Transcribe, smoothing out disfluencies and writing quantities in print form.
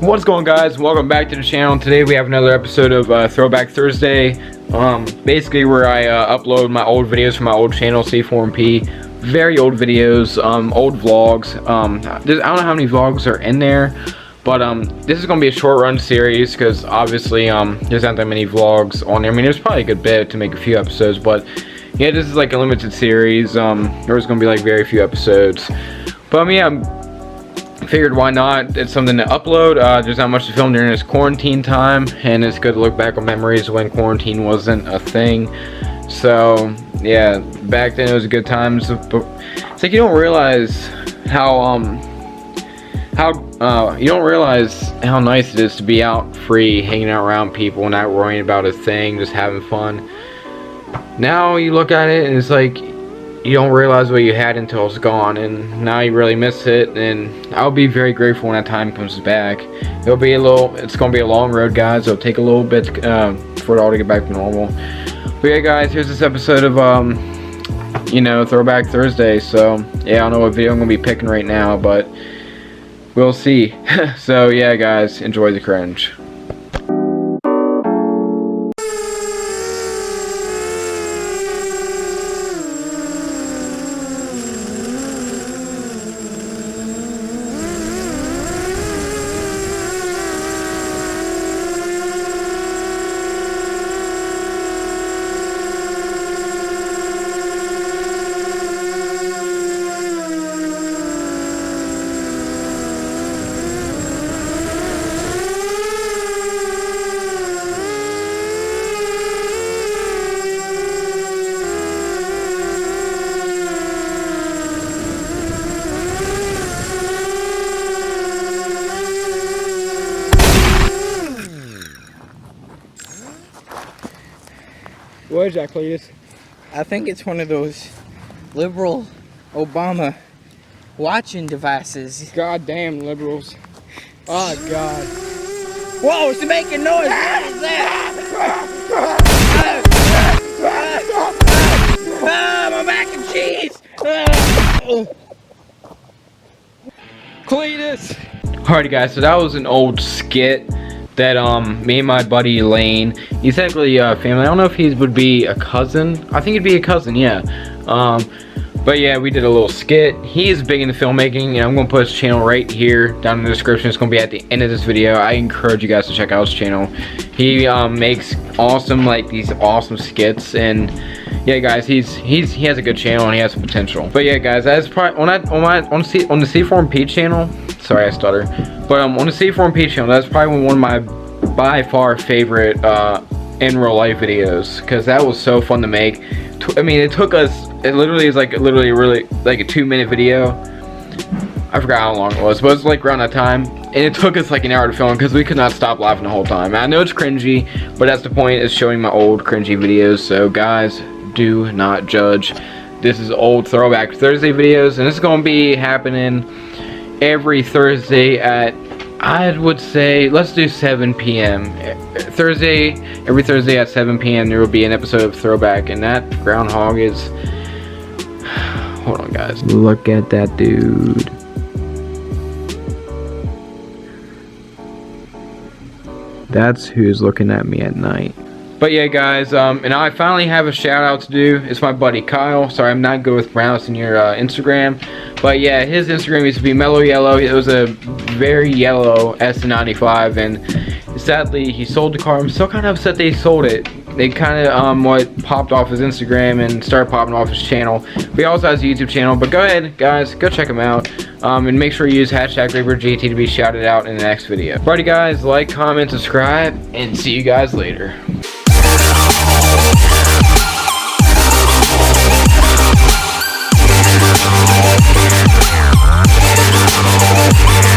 What's going, guys? Welcome back to the channel. Today we have another episode of Throwback Thursday. Basically where I upload my old videos from my old channel, C4MP. Very old videos, old vlogs. I don't know how many vlogs are in there, but this is gonna be a short run series because obviously there's not that many vlogs on there. I mean, there's probably a good bit to make a few episodes, but yeah, this is like a limited series. There's gonna be like very few episodes, but yeah. Figured why not, it's something to upload. There's not much to film during this quarantine time, and it's good to look back on memories when quarantine wasn't a thing. So yeah, back then it was good times, but it's like you don't realize how nice it is to be out free, hanging out around people, not worrying about a thing, just having fun. Now you look at it and it's like you don't realize what you had until it's gone, and now you really miss it. And I'll be very grateful when that time comes back. It's gonna be a long road, guys. It'll take a little bit for it all to get back to normal. But yeah, guys, here's this episode of Throwback Thursday. So yeah, I don't know what video I'm gonna be picking right now, but we'll see. So yeah, guys, enjoy the cringe. What is that, Cletus? I think it's one of those liberal Obama watching devices. Goddamn liberals. Oh, God. Whoa, it's making noise. What is that? My mac and cheese. Cletus! Alrighty, guys, so that was an old skit that me and my buddy Laine, he's technically family. I don't know if he would be a cousin. I think he'd be a cousin, yeah. But yeah, we did a little skit. He is big into filmmaking, and I'm gonna put his channel right here down in the description. It's gonna be at the end of this video. I encourage you guys to check out his channel. He makes these awesome skits, and yeah, guys, he has a good channel and he has some potential. But yeah, guys, that's probably on the C4MP channel. Sorry, I stutter. But on the C4MP channel, that's probably one of my by far favorite in real life videos, because that was so fun to make. I mean, it literally is like a 2-minute video. I forgot how long it was, but it was like around that time, and it took us like an hour to film because we could not stop laughing the whole time. I know it's cringy, but that's the point, is showing my old cringy videos. So guys, do not judge. This is old Throwback Thursday videos, and this is going to be happening every Thursday at, I would say, let's do 7 p.m. Every Thursday at 7 p.m. there will be an episode of Throwback, and that groundhog is, hold on, guys, look at that dude. That's who's looking at me at night. But yeah, guys, and I finally have a shout out to do. It's my buddy Kyle. Sorry, I'm not good with pronouncing your Instagram, but yeah, his Instagram used to be Mellow Yellow. It was a very yellow S95, and sadly he sold the car. I'm still kind of upset they sold it. They kind of what popped off his Instagram and started popping off his channel. But he also has a YouTube channel. But go ahead, guys, go check him out, and make sure you use #ReaperGT to be shouted out in the next video. Alrighty, guys, like, comment, subscribe, and see you guys later. Yeah.